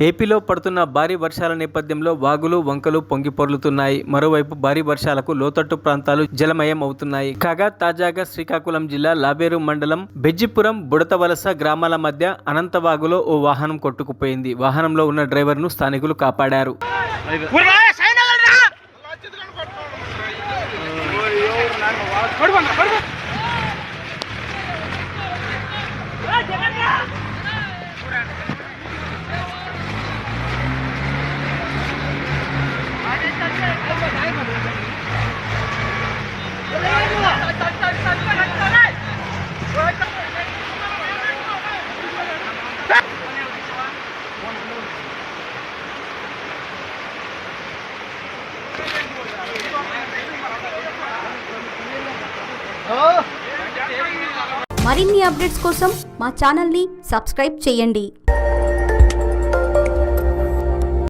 ఏపీలో పడుతున్న భారీ వర్షాల నేపథ్యంలో వాగులు వంకలు పొంగిపొర్లుతున్నాయి. మరోవైపు భారీ వర్షాలకు లోతట్టు ప్రాంతాలు జలమయం అవుతున్నాయి. కాగా తాజాగా శ్రీకాకుళం జిల్లా లాబేరు మండలం బెజ్జిపురం బుడతవలస గ్రామాల మధ్య అనంతవాగులో ఓ వాహనం కొట్టుకుపోయింది. వాహనంలో ఉన్న డ్రైవర్ను స్థానికులు కాపాడారు. మరిన్ని అప్డేట్స్ కోసం మా ఛానల్ని సబ్స్క్రైబ్ చేయండి.